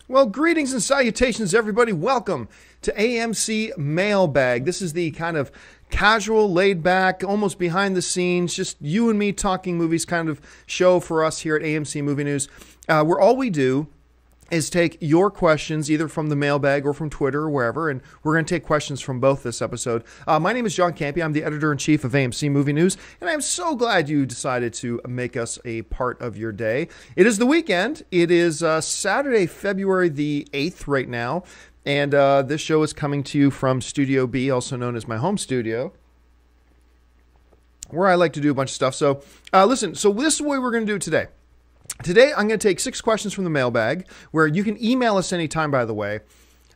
Well, greetings and salutations, everybody. Welcome to AMC Mail Bag. This is the kind of casual, laid back, almost behind the scenes, just you and me talking movies kind of show for us here at AMC Movie News, where all we do is take your questions either from the mailbag or from Twitter or wherever, and we're going to take questions from both this episode. My name is John Campea. I'm the editor-in-chief of AMC Movie News, and I'm so glad you decided to make us a part of your day. It is the weekend. It is Saturday, February the 8th right now, and this show is coming to you from Studio B, also known as my home studio, where I like to do a bunch of stuff. So listen, so this is what we're going to do today. Today, I'm going to take 6 questions from the mailbag, where you can email us anytime, by the way,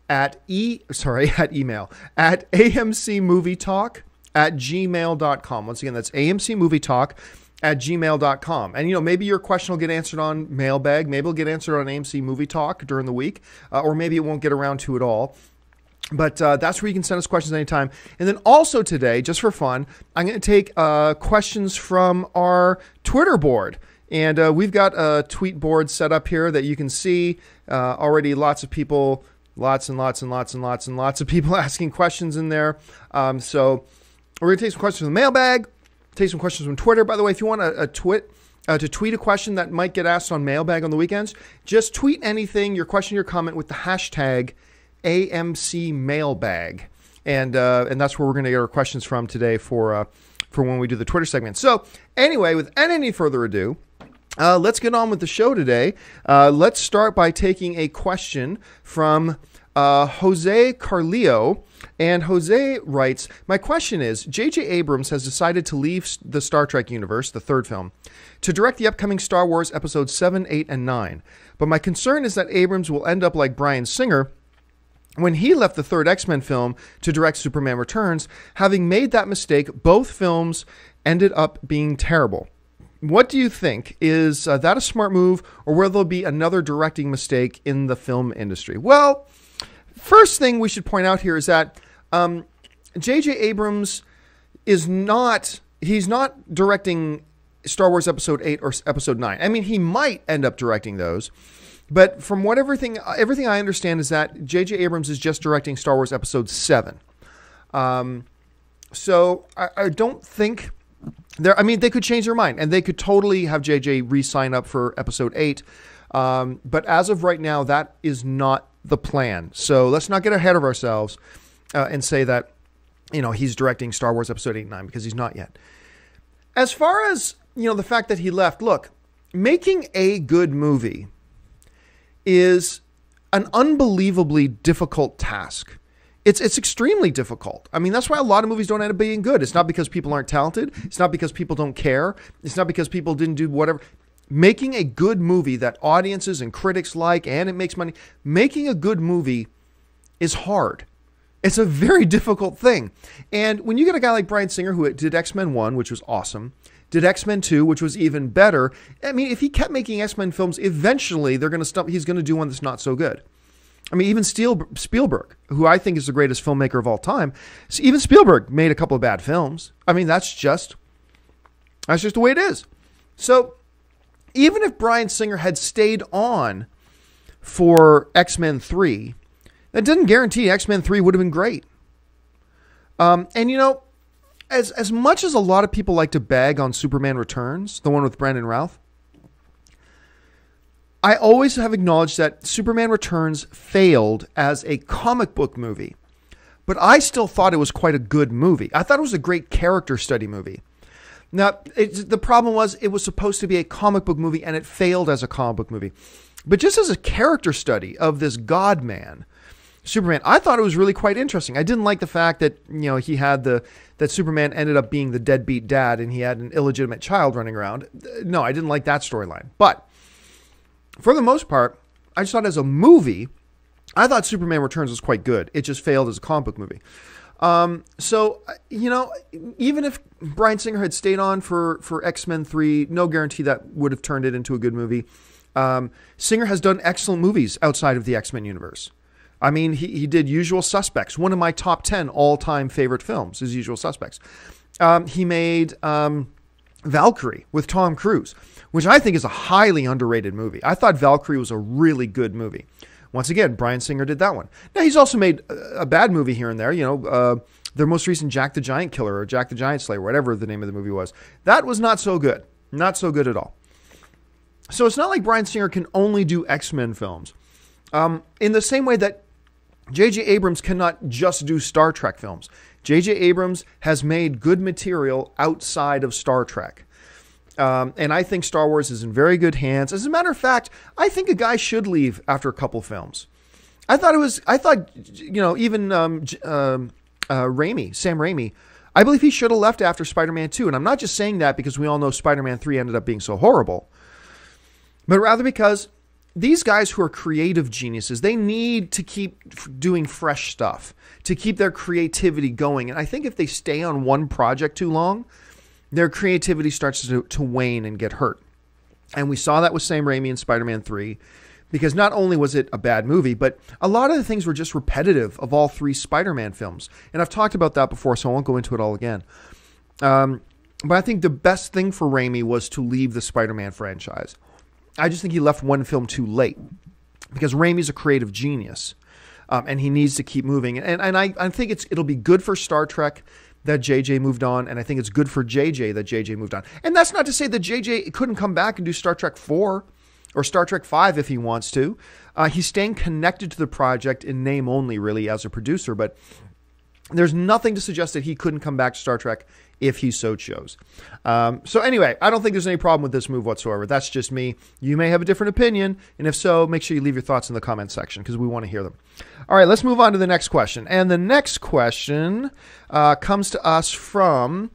at amcmovietalk@gmail.com. Once again, that's amcmovietalk@gmail.com. And, maybe your question will get answered on mailbag. Maybe it'll get answered on AMC Movie Talk during the week, or maybe it won't get around to it all. But that's where you can send us questions anytime. And then also today, just for fun, I'm going to take questions from our Twitter board. And we've got a tweet board set up here that you can see already. Lots of people, lots of people asking questions in there. So we're going to take some questions from the mailbag, take some questions from Twitter. By the way, if you want to tweet a question that might get asked on mailbag on the weekends, just tweet anything, your question, your comment with the hashtag AMC Mailbag. And that's where we're going to get our questions from today for when we do the Twitter segment. So anyway, without any further ado, let's get on with the show today. Let's start by taking a question from Jose Carrillo. And Jose writes, my question is, J.J. Abrams has decided to leave the Star Trek universe, the third film, to direct the upcoming Star Wars episodes 7, 8, and 9. But my concern is that Abrams will end up like Bryan Singer when he left the third X-Men film to direct Superman Returns. Having made that mistake, both films ended up being terrible. What do you think? Is that a smart move, or will there be another directing mistake in the film industry? Well, first thing we should point out here is that J.J. Abrams he's not directing Star Wars Episode 8 or Episode 9. I mean, he might end up directing those, but from everything I understand is that J.J. Abrams is just directing Star Wars Episode 7. So I don't think... they could change their mind, and they could totally have JJ re-sign up for Episode 8. But as of right now, that is not the plan. So let's not get ahead of ourselves and say that, he's directing Star Wars Episode 8 and 9, because he's not yet. As far as, the fact that he left, look, making a good movie is an unbelievably difficult task. It's extremely difficult. I mean, that's why a lot of movies don't end up being good. It's not because people aren't talented. It's not because people don't care. It's not because people didn't do whatever. Making a good movie that audiences and critics like and it makes money, making a good movie is hard. It's a very difficult thing. And when you get a guy like Bryan Singer, who did X-Men 1, which was awesome, did X-Men 2, which was even better. I mean, if he kept making X-Men films, eventually he's going to do one that's not so good. I mean, even Spielberg, who I think is the greatest filmmaker of all time, even Spielberg made a couple of bad films. I mean, that's just the way it is. So even if Bryan Singer had stayed on for X-Men 3, that doesn't guarantee X-Men 3 would have been great. And as much as a lot of people like to bag on Superman Returns, the one with Brandon Routh, I always have acknowledged that Superman Returns failed as a comic book movie, but I still thought it was quite a good movie. I thought it was a great character study movie. Now, the problem was it was supposed to be a comic book movie, and it failed as a comic book movie. But just as a character study of this God man, Superman, I thought it was really quite interesting. I didn't like the fact that, he had that Superman ended up being the deadbeat dad and he had an illegitimate child running around. No, I didn't like that storyline. But for the most part, I just thought as a movie, I thought Superman Returns was quite good. It just failed as a comic book movie. So, even if Bryan Singer had stayed on for X-Men 3, no guarantee that would have turned it into a good movie. Singer has done excellent movies outside of the X-Men universe. I mean, he did Usual Suspects, one of my top 10 all-time favorite films is Usual Suspects. He made Valkyrie with Tom Cruise, which I think is a highly underrated movie. I thought Valkyrie was a really good movie. Once again, Bryan Singer did that one. Now, he's also made a bad movie here and there. Their most recent Jack the Giant Killer or Jack the Giant Slayer, whatever the name of the movie was. That was not so good. Not so good at all. So it's not like Bryan Singer can only do X-Men films. In the same way that J.J. Abrams cannot just do Star Trek films. J.J. Abrams has made good material outside of Star Trek. And I think Star Wars is in very good hands. As a matter of fact, I think a guy should leave after a couple films. Even Sam Raimi, I believe he should have left after Spider-Man 2. And I'm not just saying that because we all know Spider-Man 3 ended up being so horrible, but rather because these guys who are creative geniuses, they need to keep doing fresh stuff to keep their creativity going. And I think if they stay on one project too long, their creativity starts to wane and get hurt. And we saw that with Sam Raimi in Spider-Man 3, because not only was it a bad movie, but a lot of the things were just repetitive of all three Spider-Man films. And I've talked about that before, so I won't go into it all again. But I think the best thing for Raimi was to leave the Spider-Man franchise. I just think he left one film too late, because Raimi's a creative genius, and he needs to keep moving. And I think it'll be good for Star Trek that JJ moved on, and I think it's good for JJ that JJ moved on. And that's not to say that JJ couldn't come back and do Star Trek 4 or Star Trek 5 if he wants to. He's staying connected to the project in name only, really, as a producer, but there's nothing to suggest that he couldn't come back to Star Trek if he so chose. So anyway, I don't think there's any problem with this move whatsoever. That's just me. You may have a different opinion, and if so, make sure you leave your thoughts in the comment section because we want to hear them. All right, let's move on to the next question. And the next question comes to us from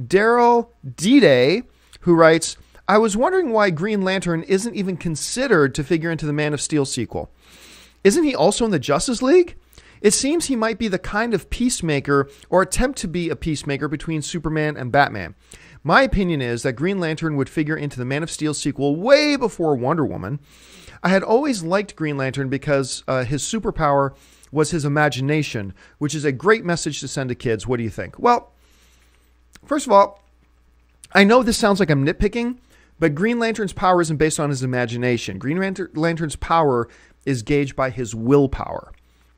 Darrell Deeday, who writes, I was wondering why Green Lantern isn't even considered to figure into the Man of Steel sequel. Isn't he also in the Justice League? It seems he might be the kind of peacemaker or attempt to be a peacemaker between Superman and Batman. My opinion is that Green Lantern would figure into the Man of Steel sequel way before Wonder Woman. I had always liked Green Lantern because his superpower was his imagination, which is a great message to send to kids. What do you think? Well, first of all, I know this sounds like I'm nitpicking, but Green Lantern's power isn't based on his imagination. Green Lantern's power is gauged by his willpower.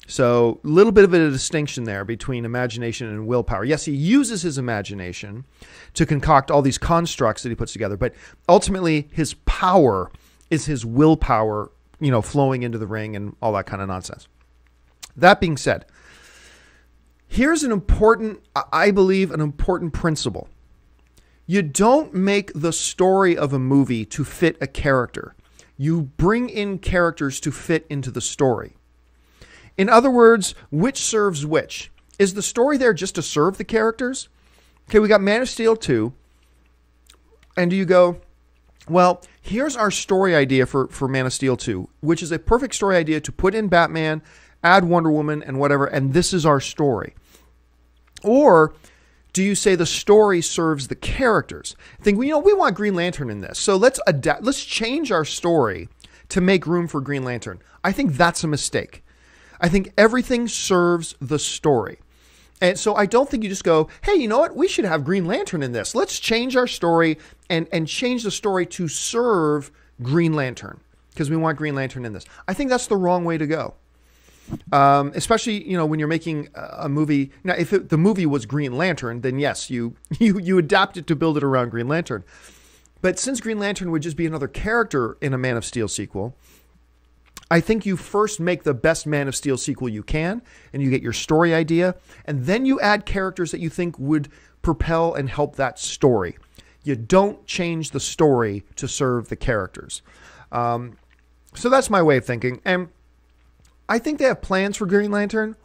So a little bit of a distinction there between imagination and willpower. Yes, he uses his imagination to concoct all these constructs that he puts together, but ultimately his power is his willpower, flowing into the ring and all that kind of nonsense. That being said, here's I believe, an important principle. You don't make the story of a movie to fit a character. You bring in characters to fit into the story. In other words, which serves which? Is the story there just to serve the characters? Okay, we got Man of Steel 2. And do you go, well, here's our story idea for Man of Steel 2, which is a perfect story idea to put in Batman, add Wonder Woman and whatever, and this is our story. Or do you say the story serves the characters? Think, we want Green Lantern in this, so let's adapt. Let's change our story to make room for Green Lantern. I think that's a mistake. I think everything serves the story. And so I don't think you just go, hey, you know what? We should have Green Lantern in this. Let's change our story and change the story to serve Green Lantern because we want Green Lantern in this. I think that's the wrong way to go. Especially, when you're making a movie. Now, if the movie was Green Lantern, then yes, you adapt it to build it around Green Lantern. But since Green Lantern would just be another character in a Man of Steel sequel, I think you first make the best Man of Steel sequel you can, and you get your story idea, and then you add characters that you think would propel and help that story. You don't change the story to serve the characters. So that's my way of thinking. And I think they have plans for Green Lantern,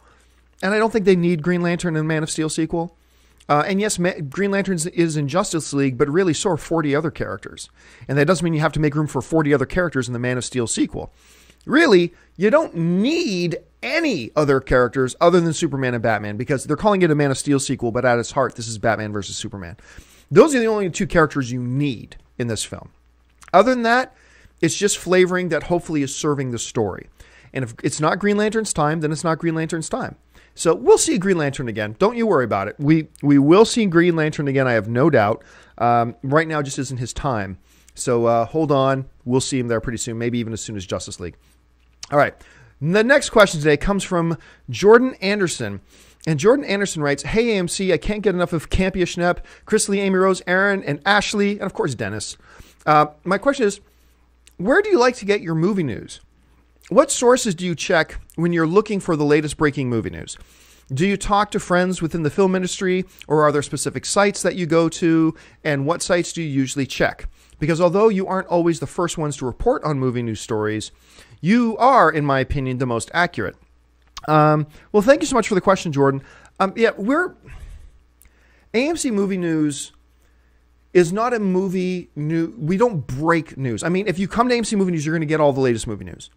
and I don't think they need Green Lantern in Man of Steel sequel. And yes, Green Lantern is in Justice League, but really so are 40 other characters. And that doesn't mean you have to make room for 40 other characters in the Man of Steel sequel. Really, you don't need any other characters other than Superman and Batman because they're calling it a Man of Steel sequel, but at its heart, this is Batman versus Superman. Those are the only two characters you need in this film. Other than that, it's just flavoring that hopefully is serving the story. And if it's not Green Lantern's time, then it's not Green Lantern's time. So we'll see Green Lantern again. Don't you worry about it. We will see Green Lantern again, I have no doubt. Right now just isn't his time. So hold on. We'll see him there pretty soon, maybe even as soon as Justice League. All right. The next question today comes from Jordan Anderson. And Jordan Anderson writes, "Hey AMC, I can't get enough of Campy Schnepp, Chris Lee, Amy Rose, Aaron, and Ashley, and of course Dennis. My question is, where do you like to get your movie news? What sources do you check when you're looking for the latest breaking movie news? Do you talk to friends within the film industry, or are there specific sites that you go to? And what sites do you usually check? Because although you aren't always the first ones to report on movie news stories, you are, in my opinion, the most accurate." Well, thank you so much for the question, Jordan. AMC Movie News is not a movie news. We don't break news. I mean, if you come to AMC Movie News, you're going to get all the latest movie news.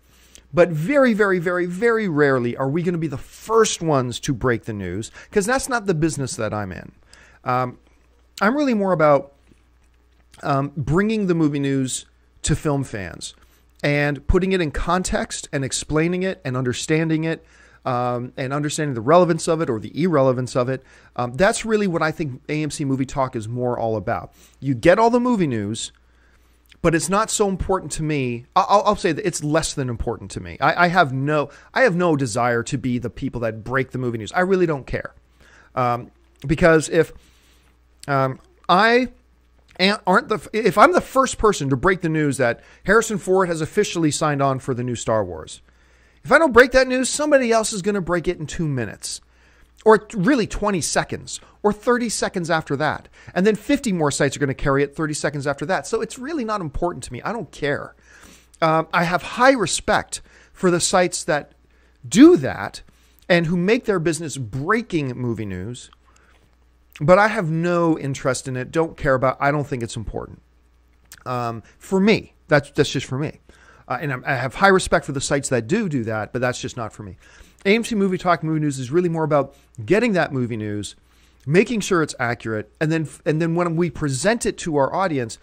But very, very, very, very rarely are we going to be the first ones to break the news, because that's not the business that I'm in. I'm really more about bringing the movie news to film fans and putting it in context and explaining it and understanding it, and understanding the relevance of it or the irrelevance of it. That's really what I think AMC Movie Talk is more all about. You get all the movie news, but it's not so important to me. I'll say that it's less than important to me. I have no desire to be the people that break the movie news. I really don't care. Because if I'm the first person to break the news that Harrison Ford has officially signed on for the new Star Wars, if I don't break that news, somebody else is going to break it in 2 minutes, or really 20 seconds, or 30 seconds after that. And then 50 more sites are going to carry it 30 seconds after that. So it's really not important to me. I don't care. I have high respect for the sites that do that and who make their business breaking movie news. But I have no interest in it. Don't care about. I don't think it's important. For me, that's just for me. And I have high respect for the sites that do that, but that's just not for me. AMC Movie Talk Movie News is really more about getting that movie news, making sure it's accurate, and then when we present it to our audience,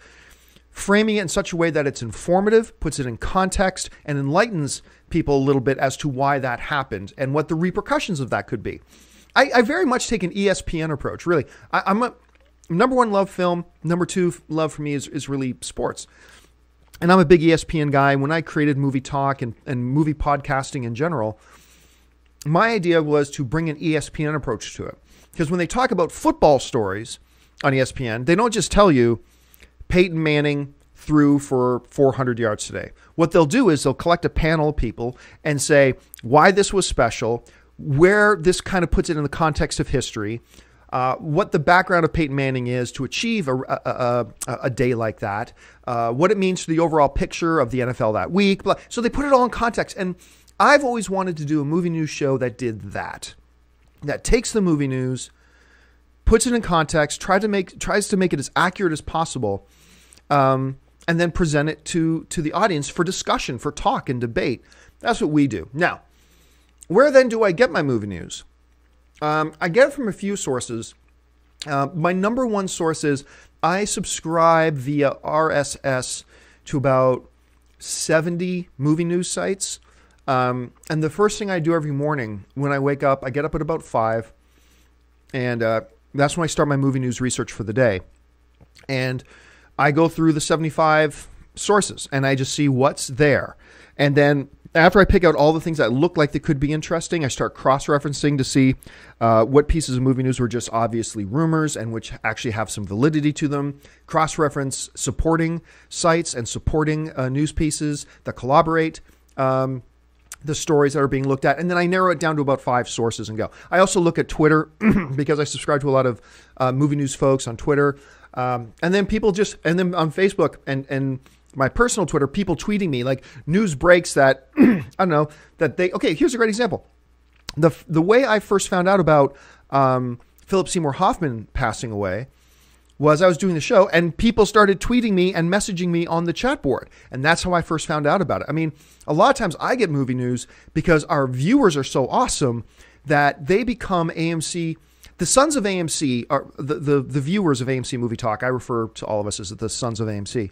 framing it in such a way that it's informative, puts it in context, and enlightens people a little bit as to why that happened and what the repercussions of that could be. I very much take an ESPN approach, really. I'm a number one love film. Number two love for me is really sports. And I'm a big ESPN guy. When I created Movie Talk and movie podcasting in general, my idea was to bring an ESPN approach to it. Because when they talk about football stories on ESPN, they don't just tell you Peyton Manning threw for 400 yards today. What they'll do is they'll collect a panel of people and say why this was special, where this kind of puts it in the context of history, what the background of Peyton Manning is to achieve a day like that, what it means to the overall picture of the NFL that week. So they put it all in context. And I've always wanted to do a movie news show that did that takes the movie news, puts it in context, tries to make it as accurate as possible, and then present it to the audience for discussion, for talk and debate. That's what we do. Now, where then do I get my movie news? I get it from a few sources. My number one source is I subscribe via RSS to about 70 movie news sites. And the first thing I do every morning when I wake up, I get up at about 5, and that's when I start my movie news research for the day. And I go through the 75 sources, and I just see what's there. And then after I pick out all the things that look like they could be interesting, I start cross-referencing to see what pieces of movie news were just obviously rumors and which actually have some validity to them. Cross-reference supporting sites and supporting news pieces that collaborate the stories that are being looked at. And then I narrow it down to about 5 sources and go. I also look at Twitter because I subscribe to a lot of movie news folks on Twitter. And then and then on Facebook and my personal Twitter, people tweeting me like news breaks that, I don't know, okay, here's a great example. The way I first found out about Philip Seymour Hoffman passing away was I was doing the show and people started tweeting me and messaging me on the chat board. And that's how I first found out about it. I mean, a lot of times I get movie news because our viewers are so awesome that they become AMC. The sons of AMC are the viewers of AMC Movie Talk. I refer to all of us as the sons of AMC.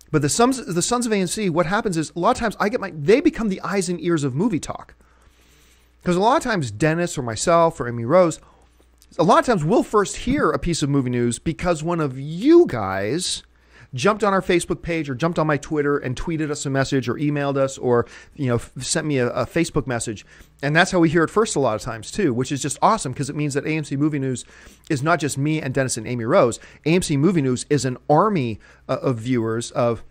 But the sons of AMC, what happens is a lot of times they become the eyes and ears of Movie Talk. Because a lot of times Dennis or myself or Amy Rose, a lot of times we'll first hear a piece of movie news because one of you guys jumped on our Facebook page or jumped on my Twitter and tweeted us a message or emailed us or, sent me a Facebook message. And that's how we hear it first a lot of times too, which is just awesome because it means that AMC Movie News is not just me and Dennis and Amy Rose. AMC Movie News is an army of viewers, of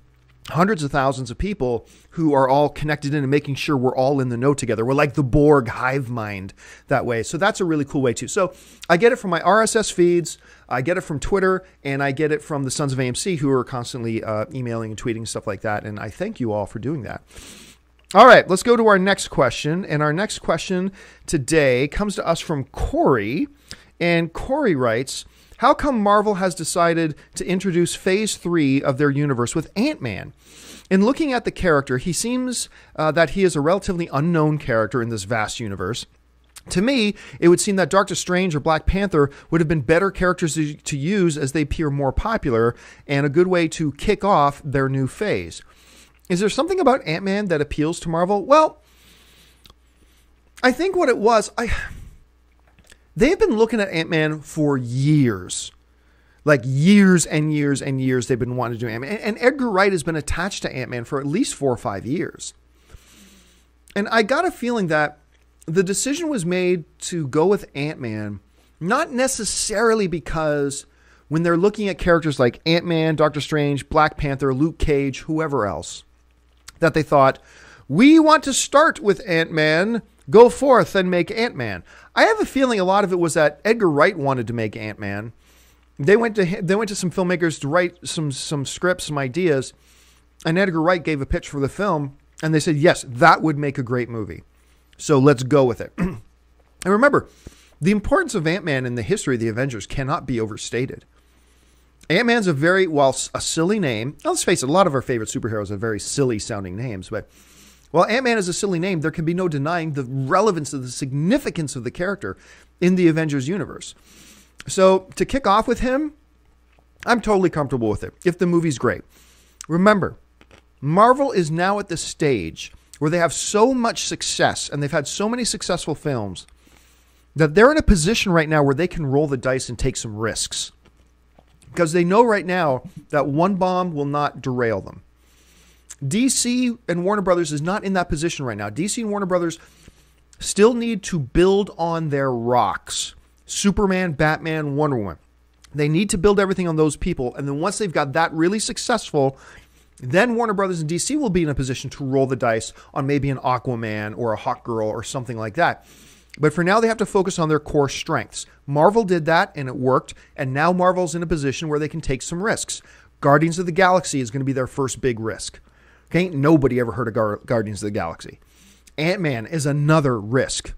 hundreds of thousands of people who are all connected in and making sure we're all in the know together. We're like the Borg hive mind that way. So that's a really cool way too. So I get it from my RSS feeds. I get it from Twitter, and I get it from the Sons of AMC who are constantly emailing and tweeting stuff like that. And I thank you all for doing that. All right, let's go to our next question. And our next question today comes to us from Corey. And Corey writes, how come Marvel has decided to introduce Phase 3 of their universe with Ant-Man? In looking at the character, he seems that he is a relatively unknown character in this vast universe. To me, it would seem that Doctor Strange or Black Panther would have been better characters to use as they appear more popular and a good way to kick off their new phase. Is there something about Ant-Man that appeals to Marvel? Well, I think what it was... They've been looking at Ant-Man for years. Like years and years and years they've been wanting to do Ant-Man. And Edgar Wright has been attached to Ant-Man for at least 4 or 5 years. And I got a feeling that the decision was made to go with Ant-Man, not necessarily because when they're looking at characters like Ant-Man, Doctor Strange, Black Panther, Luke Cage, whoever else, that they thought, we want to start with Ant-Man, go forth and make Ant-Man. I have a feeling a lot of it was that Edgar Wright wanted to make Ant-Man. They went to some filmmakers to write some scripts, some ideas, and Edgar Wright gave a pitch for the film, and they said, yes, that would make a great movie. So let's go with it. And remember, the importance of Ant-Man in the history of the Avengers cannot be overstated. Ant-Man's a silly name. Let's face it, a lot of our favorite superheroes have very silly sounding names, but while Ant-Man is a silly name, there can be no denying the relevance of the significance of the character in the Avengers universe. So to kick off with him, I'm totally comfortable with it if the movie's great. Remember, Marvel is now at the stage where they have so much success and they've had so many successful films that they're in a position right now where they can roll the dice and take some risks. Because they know right now that one bomb will not derail them. DC and Warner Brothers is not in that position right now. DC and Warner Brothers still need to build on their rocks. Superman, Batman, Wonder Woman. They need to build everything on those people. And then once they've got that really successful, then Warner Brothers and DC will be in a position to roll the dice on maybe an Aquaman or a Hawkgirl or something like that. But for now, they have to focus on their core strengths. Marvel did that, and it worked. And now Marvel's in a position where they can take some risks. Guardians of the Galaxy is going to be their first big risk. Okay, nobody ever heard of Guardians of the Galaxy. Ant-Man is another risk.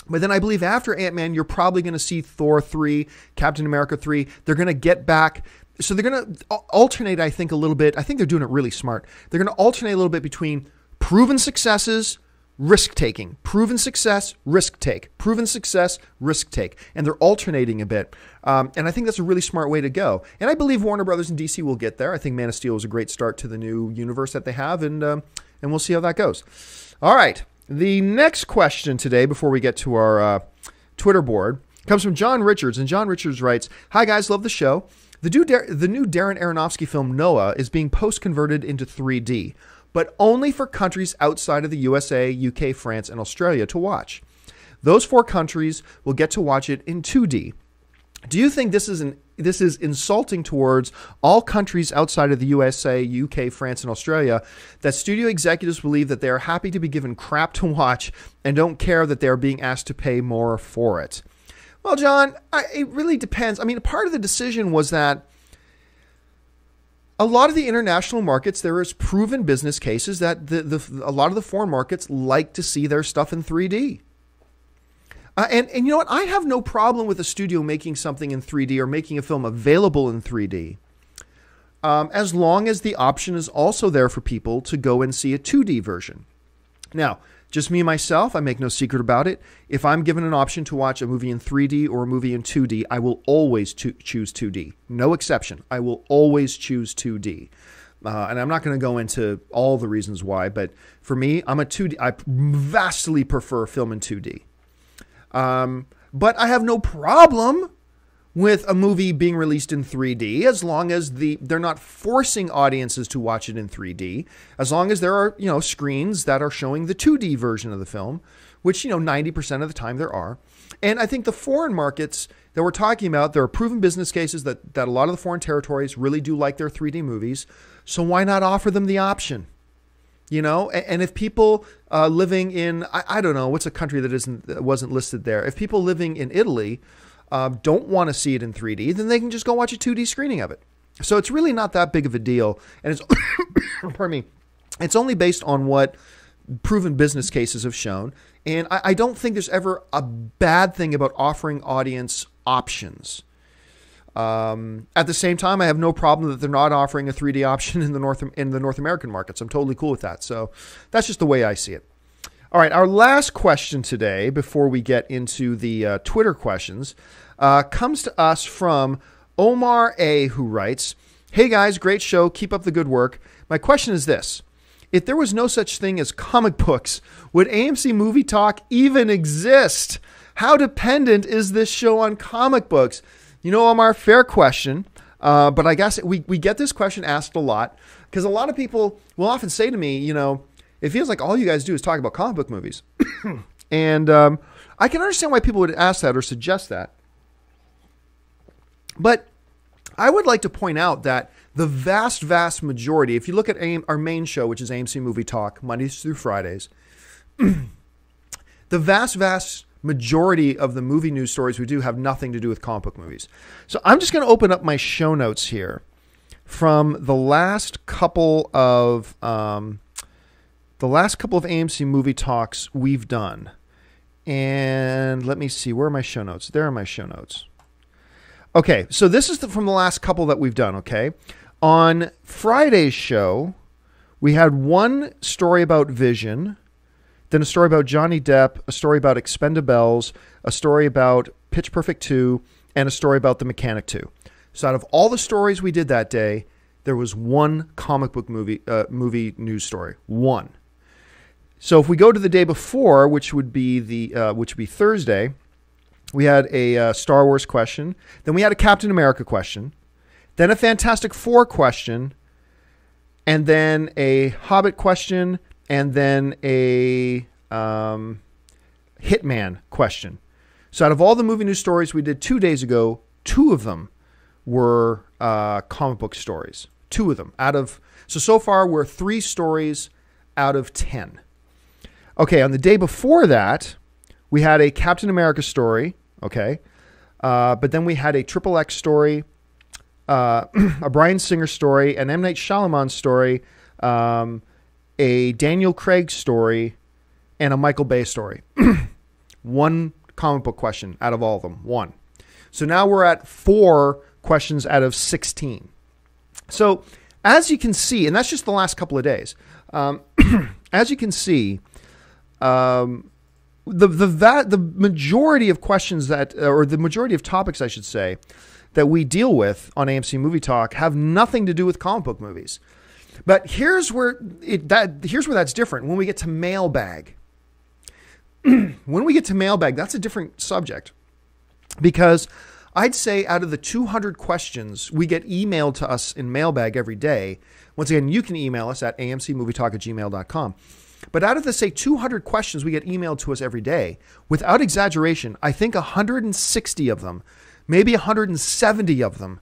But then I believe after Ant-Man, you're probably going to see Thor 3, Captain America 3. They're going to get back. So they're going to alternate, I think, a little bit. I think they're doing it really smart. They're going to alternate a little bit between proven successes, risk-taking. Proven success, risk-take. Proven success, risk-take. And they're alternating a bit. And I think that's a really smart way to go. And I believe Warner Brothers and DC will get there. I think Man of Steel was a great start to the new universe that they have. And we'll see how that goes. All right. The next question today, before we get to our Twitter board, comes from John Richards. And John Richards writes, hi, guys. Love the show. The new Darren Aronofsky film, Noah, is being post-converted into 3D, but only for countries outside of the USA, UK, France, and Australia to watch. Those 4 countries will get to watch it in 2D. Do you think this is insulting towards all countries outside of the USA, UK, France, and Australia, that studio executives believe that they are happy to be given crap to watch and don't care that they are being asked to pay more for it? Well, John, it really depends. I mean, part of the decision was that a lot of the international markets, there is proven business cases that a lot of the foreign markets like to see their stuff in 3D. And you know what? I have no problem with a studio making something in 3D or making a film available in 3D, as long as the option is also there for people to go and see a 2D version. Now, just me, myself, I make no secret about it. If I'm given an option to watch a movie in 3D or a movie in 2D, I will always choose 2D. No exception. I will always choose 2D. And I'm not going to go into all the reasons why, but for me, I'm a 2D. I vastly prefer film in 2D. But I have no problem with a movie being released in 3D, as long as they're not forcing audiences to watch it in 3D, as long as there are, screens that are showing the 2D version of the film, which, 90% of the time there are. And I think the foreign markets that we're talking about, there are proven business cases that a lot of the foreign territories really do like their 3D movies. So why not offer them the option? And if people living in, I don't know, what's a country that wasn't listed there? If people living in Italy don't want to see it in 3D, then they can just go watch a 2D screening of it. So it's really not that big of a deal. And it's, pardon me, it's only based on what proven business cases have shown. And I don't think there's ever a bad thing about offering audience options. At the same time, I have no problem that they're not offering a 3D option in the North American markets. I'm totally cool with that. So that's just the way I see it. All right, our last question today, before we get into the Twitter questions, comes to us from Omar A., who writes, "Hey guys, great show. Keep up the good work. My question is this. If there was no such thing as comic books, would AMC Movie Talk even exist? How dependent is this show on comic books?" Omar, fair question. But I guess we get this question asked a lot because a lot of people will often say to me, it feels like all you guys do is talk about comic book movies. And I can understand why people would ask that or suggest that. But I would like to point out that the vast, vast majority, if you look at our main show, which is AMC Movie Talk, Mondays through Fridays, the vast, vast majority of the movie news stories we do have nothing to do with comic book movies. So I'm just going to open up my show notes here from the last couple of AMC Movie Talks we've done. And let me see, where are my show notes? There are my show notes. Okay, so this is from the last couple that we've done, okay? On Friday's show, we had one story about Vision, then a story about Johnny Depp, a story about Expendables, a story about Pitch Perfect 2, and a story about The Mechanic 2. So out of all the stories we did that day, there was one comic book movie news story. One. So if we go to the day before, which would be Thursday, we had a Star Wars question. Then we had a Captain America question. Then a Fantastic Four question. And then a Hobbit question. And then a Hitman question. So out of all the movie news stories we did 2 days ago, 2 of them were comic book stories. 2 of them. So far we're 3 stories out of 10. Okay, on the day before that, we had a Captain America story, okay? But then we had a Triple X story, a Bryan Singer story, an M. Night Shyamalan story, a Daniel Craig story, and a Michael Bay story. 1 comic book question out of all of them. 1. So now we're at 4 questions out of 16. So as you can see, and that's just the last couple of days, as you can see, the majority of questions or the majority of topics, I should say, that we deal with on AMC Movie Talk have nothing to do with comic book movies. But here's where that's different. When we get to Mailbag, that's a different subject, because I'd say out of the 200 questions we get emailed to us in Mailbag every day. Once again, you can email us at amcmovietalk@gmail.com. But out of the, say, 200 questions we get emailed to us every day, without exaggeration, I think 160 of them, maybe 170 of them,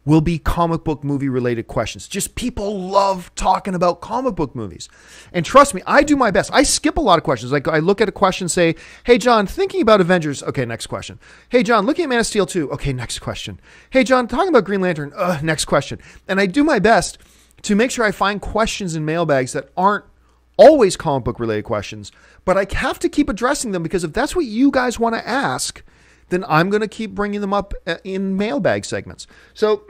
will be comic book movie related questions. Just people love talking about comic book movies. And trust me, I do my best. I skip a lot of questions. Like I look at a question, say, "Hey John, thinking about Avengers." Okay, next question. "Hey John, looking at Man of Steel 2. Okay, next question. "Hey John, talking about Green Lantern." Next question. And I do my best to make sure I find questions in mailbags that aren't always comic book related questions, but I have to keep addressing them, because if that's what you guys want to ask, then I'm going to keep bringing them up in mailbag segments. So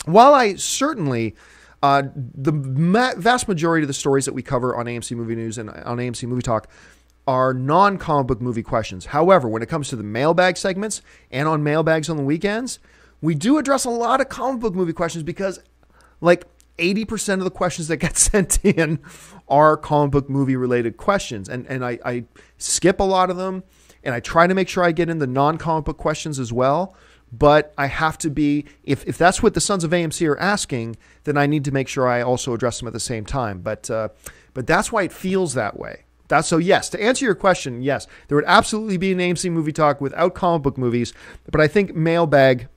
while I certainly, the vast majority of the stories that we cover on AMC Movie News and on AMC Movie Talk are non-comic book movie questions. However, when it comes to the mailbag segments and on mailbags on the weekends, we do address a lot of comic book movie questions, because like 80% of the questions that get sent in are comic book movie related questions. And I skip a lot of them, and I try to make sure I get in the non-comic book questions as well. but I have to be, if that's what the Sons of AMC are asking, then I need to make sure I also address them at the same time. But that's why it feels that way. So yes, to answer your question, yes, there would absolutely be an AMC movie talk without comic book movies. But I think Mailbag,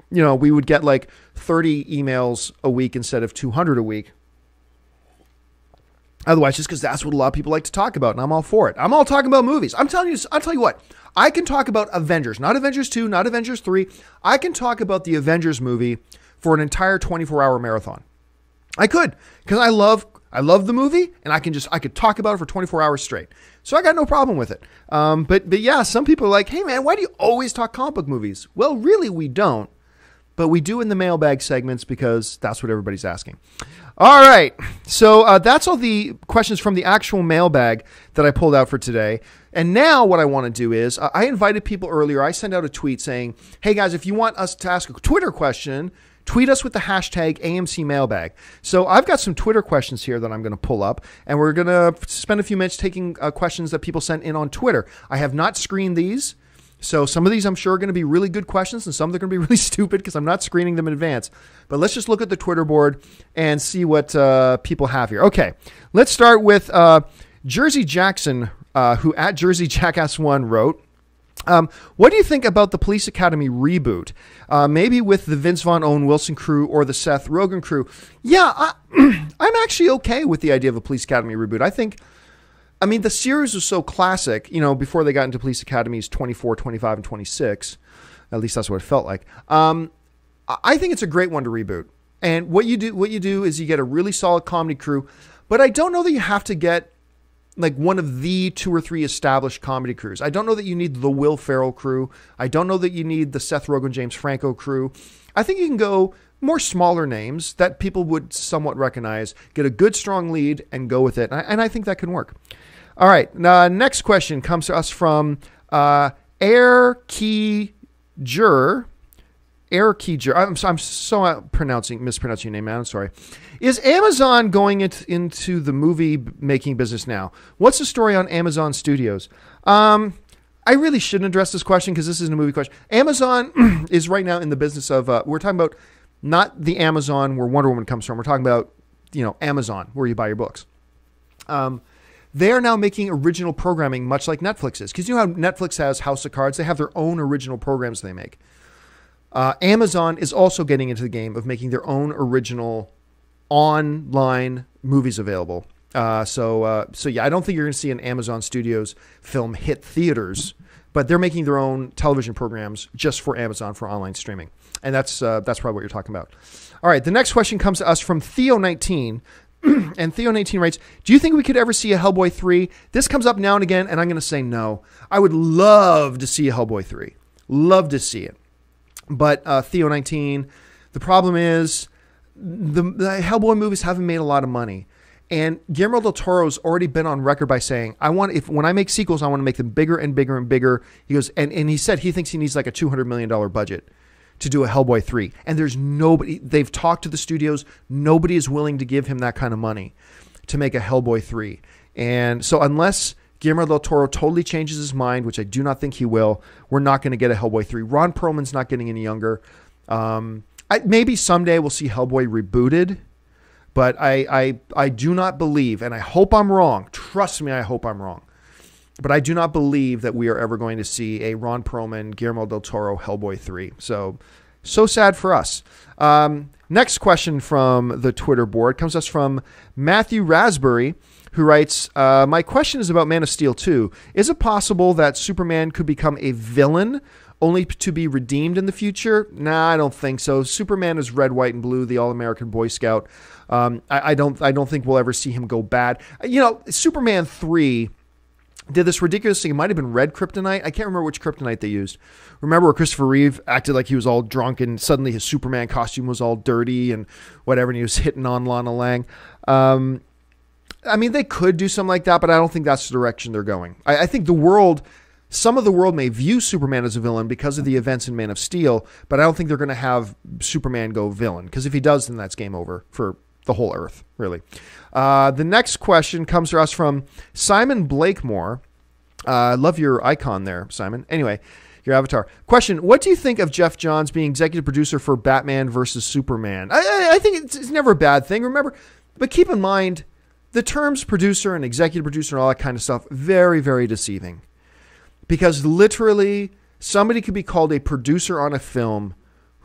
we would get like 30 emails a week instead of 200 a week. Otherwise, just because that's what a lot of people like to talk about, and I'm all for it. I'm all talking about movies. I'll tell you what, I can talk about Avengers, not Avengers 2, not Avengers 3. I can talk about the Avengers movie for an entire 24-hour marathon. I could, because I love the movie, and I could talk about it for 24 hours straight. So I got no problem with it. But yeah, some people are like, hey man, why do you always talk comic book movies? Well, really, we don't. But we do in the mailbag segments because that's what everybody's asking. All right. So that's all the questions from the actual mailbag that I pulled out for today. And now what I want to do is I invited people earlier. I sent out a tweet saying, hey guys, if you want us to ask a Twitter question, tweet us with the hashtag AMC Mailbag. So I've got some Twitter questions here that I'm going to pull up, and we're going to spend a few minutes taking questions that people sent in on Twitter. I have not screened these. So some of these I'm sure are going to be really good questions, and some they're going to be really stupid because I'm not screening them in advance. But let's just look at the Twitter board and see what people have here. Okay, let's start with Jersey Jackson, who at Jersey Jackass1 wrote, what do you think about the Police Academy reboot? Maybe with the Vince Vaughn, Owen Wilson crew or the Seth Rogen crew. Yeah, I'm actually okay with the idea of a Police Academy reboot. I mean, the series was so classic, before they got into Police Academies 24, 25, and 26. At least that's what it felt like. I think it's a great one to reboot. And what you do is you get a really solid comedy crew. But I don't know that you have to get like one of the 2 or 3 established comedy crews. I don't know that you need the Will Ferrell crew. I don't know that you need the Seth Rogen, James Franco crew. I think you can go more smaller names that people would somewhat recognize, get a good, strong lead, and go with it. And I think that can work. All right. Next question comes to us from Air Keyjur. I'm so mispronouncing your name, man. I'm sorry. Is Amazon going into the movie making business now? What's the story on Amazon Studios? I really shouldn't address this question because this isn't a movie question. Amazon is right now in the business of, we're talking about not the Amazon where Wonder Woman comes from. We're talking about, Amazon, where you buy your books. They are now making original programming much like Netflix is. Because you know how Netflix has House of Cards? They have their own original programs they make. Amazon is also getting into the game of making their own original online movies available. So yeah, I don't think you're going to see an Amazon Studios film hit theaters, but they're making their own television programs just for Amazon for online streaming. And that's probably what you're talking about. All right, the next question comes to us from Theo19. And Theo19 writes, do you think we could ever see a Hellboy 3? This comes up now and again, and I'm going to say no. I would love to see a Hellboy 3. Love to see it. But Theo19, the problem is the Hellboy movies haven't made a lot of money. And Guillermo del Toro's already been on record by saying, when I make sequels, I want to make them bigger and bigger and bigger. He goes, and he said he thinks he needs like a $200 million budget to do a Hellboy 3. And there's nobody, they've talked to the studios, nobody is willing to give him that kind of money to make a Hellboy 3. And so unless Guillermo del Toro totally changes his mind, which I do not think he will, we're not going to get a Hellboy 3. Ron Perlman's not getting any younger. Maybe someday we'll see Hellboy rebooted, but I do not believe, and I hope I'm wrong. Trust me, I hope I'm wrong. But I do not believe that we are ever going to see a Ron Perlman, Guillermo del Toro Hellboy 3. So sad for us. Next question from the Twitter board comes us from Matthew Raspberry, who writes, my question is about Man of Steel 2. Is it possible that Superman could become a villain only to be redeemed in the future? Nah, I don't think so. Superman is red, white, and blue, the all-American Boy Scout. I don't think we'll ever see him go bad. Superman 3 did this ridiculous thing. It might have been red kryptonite. I can't remember which kryptonite they used. Remember where Christopher Reeve acted like he was all drunk and suddenly his Superman costume was all dirty and whatever, and he was hitting on Lana Lang. They could do something like that, but I don't think that's the direction they're going. I think some of the world may view Superman as a villain because of the events in Man of Steel, but I don't think they're going to have Superman go villain, because if he does, then that's game over for the whole Earth, really. The next question comes to us from Simon Blakemore. I love your icon there, Simon. Anyway, your avatar. Question, what do you think of Jeff Johns being executive producer for Batman versus Superman? I think it's never a bad thing, remember? But keep in mind, the terms producer and executive producer and all that kind of stuff, very, very deceiving. Because literally, somebody could be called a producer on a film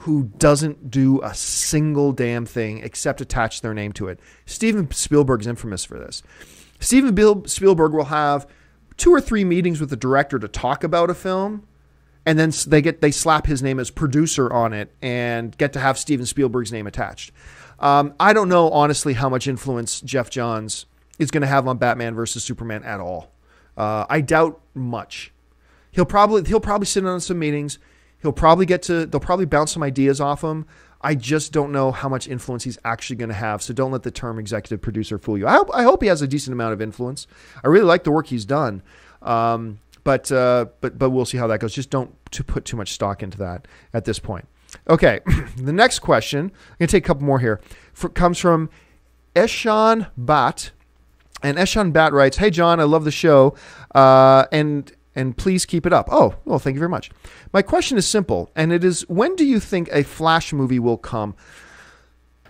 who doesn't do a single damn thing except attach their name to it. Steven Spielberg is infamous for this. Steven Spielberg will have 2 or 3 meetings with the director to talk about a film, and then they slap his name as producer on it and get to have Steven Spielberg's name attached. I don't know, honestly, how much influence Jeff Johns is going to have on Batman versus Superman at all. I doubt much. He'll probably sit in on some meetings. They'll probably bounce some ideas off him. I just don't know how much influence he's actually going to have. So don't let the term executive producer fool you. I hope he has a decent amount of influence. I really like the work he's done. But we'll see how that goes. Just don't put too much stock into that at this point. Okay. The next question, I'm going to take a couple more here, comes from Eshan Bat. And Eshan Bat writes, "Hey, John, I love the show. And please keep it up." Oh, well, thank you very much. My question is simple, and it is, when do you think a Flash movie will come?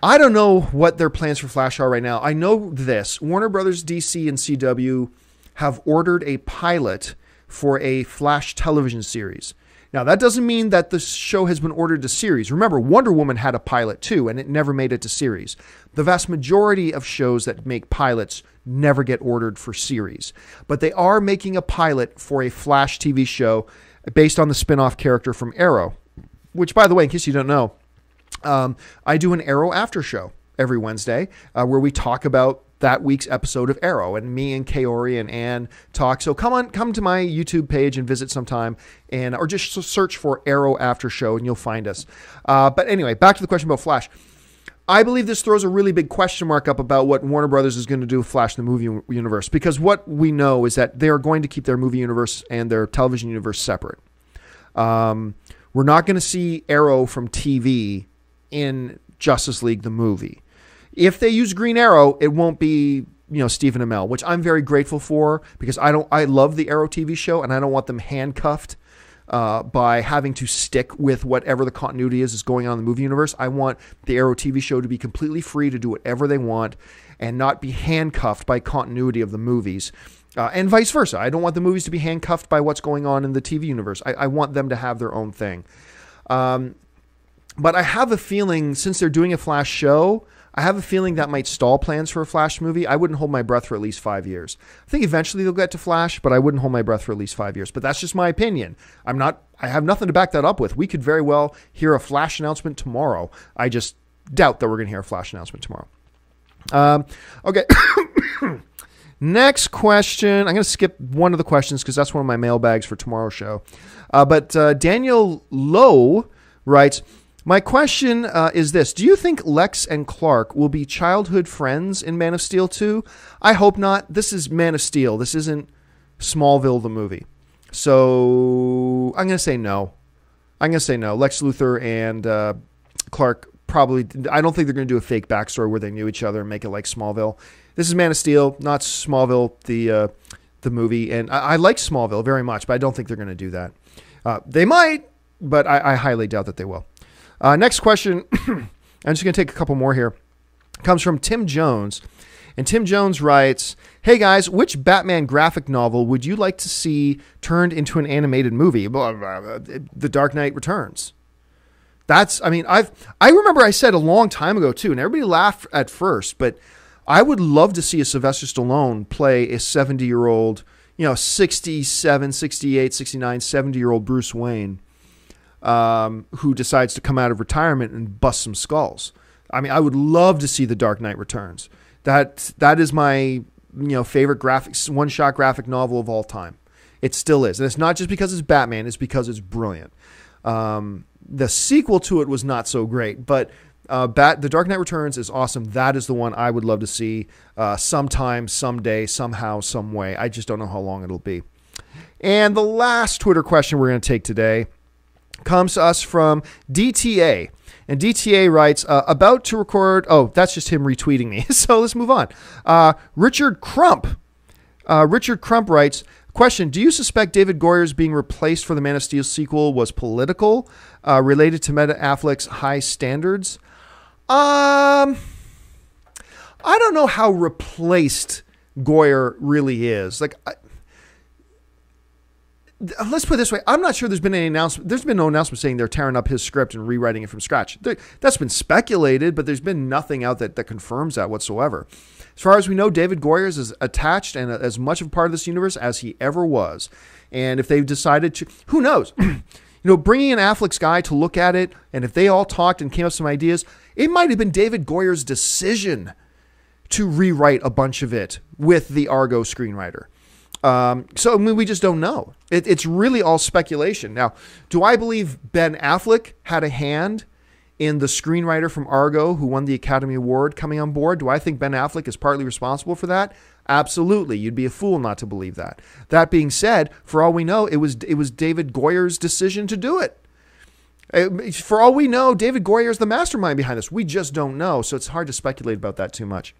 I don't know what their plans for Flash are right now. I know this. Warner Brothers, DC, and CW have ordered a pilot for a Flash television series. Now, that doesn't mean that the show has been ordered to series. Remember, Wonder Woman had a pilot too, and it never made it to series. The vast majority of shows that make pilots never get ordered for series. But they are making a pilot for a Flash TV show based on the spin-off character from Arrow, which, by the way, in case you don't know, I do an Arrow after show every Wednesday where we talk about that week's episode of Arrow, and me and Kaori and Ann talk. So come to my YouTube page and visit sometime, or just search for Arrow After Show and you'll find us. But anyway, back to the question about Flash. I believe this throws a really big question mark up about what Warner Brothers is going to do with Flash in the movie universe, because what we know is that they are going to keep their movie universe and their television universe separate. We're not going to see Arrow from TV in Justice League the movie. If they use Green Arrow, it won't be, Stephen Amell, which I'm very grateful for, because I love the Arrow TV show, and I don't want them handcuffed by having to stick with whatever the continuity is going on in the movie universe. I want the Arrow TV show to be completely free to do whatever they want and not be handcuffed by continuity of the movies. And vice versa. I don't want the movies to be handcuffed by what's going on in the TV universe. I want them to have their own thing. But I have a feeling, since they're doing a Flash show, I have a feeling that might stall plans for a Flash movie. I wouldn't hold my breath for at least 5 years. I think eventually they'll get to Flash, but I wouldn't hold my breath for at least 5 years. But that's just my opinion. I have nothing to back that up with. We could very well hear a Flash announcement tomorrow. I just doubt that we're going to hear a Flash announcement tomorrow. Okay. Next question. I'm going to skip one of the questions because that's one of my mailbags for tomorrow's show. But Daniel Lowe writes, "My question is this. Do you think Lex and Clark will be childhood friends in Man of Steel 2? I hope not. This is Man of Steel. This isn't Smallville, the movie. So I'm going to say no. Lex Luthor and Clark probably, I don't think they're going to do a fake backstory where they knew each other and make it like Smallville. This is Man of Steel, not Smallville, the movie. And I like Smallville very much, but I don't think they're going to do that. They might, but I highly doubt that they will. Next question, I'm just going to take a couple more here, comes from Tim Jones. And Tim Jones writes, "Hey guys, which Batman graphic novel would you like to see turned into an animated movie?" The Dark Knight Returns. I remember I said a long time ago too, and everybody laughed at first, but I would love to see a Sylvester Stallone play a 70-year-old, 67, 68, 69, 70-year-old Bruce Wayne. Who decides to come out of retirement and bust some skulls. I would love to see The Dark Knight Returns. That is my favorite one-shot graphic novel of all time. It still is. And it's not just because it's Batman, it's because it's brilliant. The sequel to it was not so great, but The Dark Knight Returns is awesome. That is the one I would love to see sometime, someday, somehow, some way. I just don't know how long it'll be. And the last Twitter question we're going to take today comes to us from DTA. And DTA writes, about to record... Oh, that's just him retweeting me. So let's move on. Richard Crump. Richard Crump writes, Question, do you suspect David Goyer's being replaced for the Man of Steel sequel was political, related to Ben Affleck's high standards? I don't know how replaced Goyer really is. Like, let's put it this way. I'm not sure there's been any announcement. There's been no announcement saying they're tearing up his script and rewriting it from scratch. That's been speculated, but there's been nothing out that confirms that whatsoever. As far as we know, David Goyer is as attached and as much of a part of this universe as he ever was. And if they've decided to, who knows? Bringing in Affleck's guy to look at it, and if they all talked and came up with some ideas, it might have been David Goyer's decision to rewrite a bunch of it with the Argo screenwriter. We just don't know. It's really all speculation. Now, do I believe Ben Affleck had a hand in the screenwriter from Argo who won the Academy Award coming on board? Do I think Ben Affleck is partly responsible for that? Absolutely. You'd be a fool not to believe that. That being said, for all we know, it was David Goyer's decision to do it. For all we know, David Goyer is the mastermind behind this. We just don't know, so it's hard to speculate about that too much.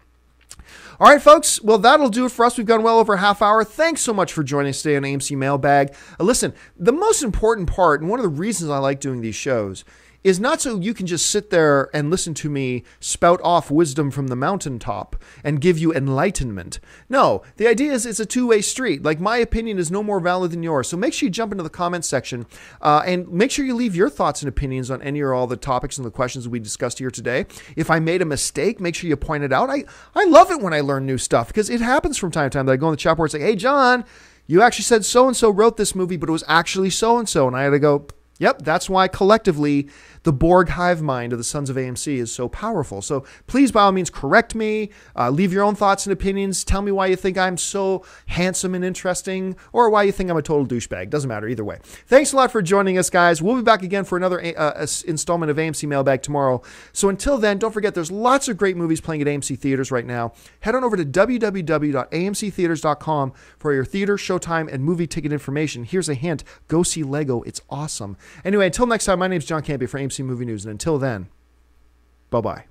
All right, folks. Well, that'll do it for us. We've gone well over a half hour. Thanks so much for joining us today on AMC Mailbag. Listen, the most important part, and one of the reasons I like doing these shows, is not so you can just sit there and listen to me spout off wisdom from the mountaintop and give you enlightenment. No, the idea is it's a two-way street. Like, my opinion is no more valid than yours. So make sure you jump into the comments section and make sure you leave your thoughts and opinions on any or all the topics and the questions that we discussed here today. If I made a mistake, make sure you point it out. I love it when I learn new stuff because it happens from time to time that I go in the chat board and say, hey, John, you actually said so-and-so wrote this movie, but it was actually so-and-so. And I had to go, yep, that's why collectively the Borg hive mind of the Sons of AMC is so powerful. So please, by all means, correct me. Leave your own thoughts and opinions. Tell me why you think I'm so handsome and interesting or why you think I'm a total douchebag. Doesn't matter either way. Thanks a lot for joining us, guys. We'll be back again for another installment of AMC Mailbag tomorrow. So until then, don't forget there's lots of great movies playing at AMC Theaters right now. Head on over to www.amctheaters.com for your theater, showtime, and movie ticket information. Here's a hint. Go see Lego. It's awesome. Anyway, until next time, my name's John Campea for AMC Movie News. And until then, bye-bye.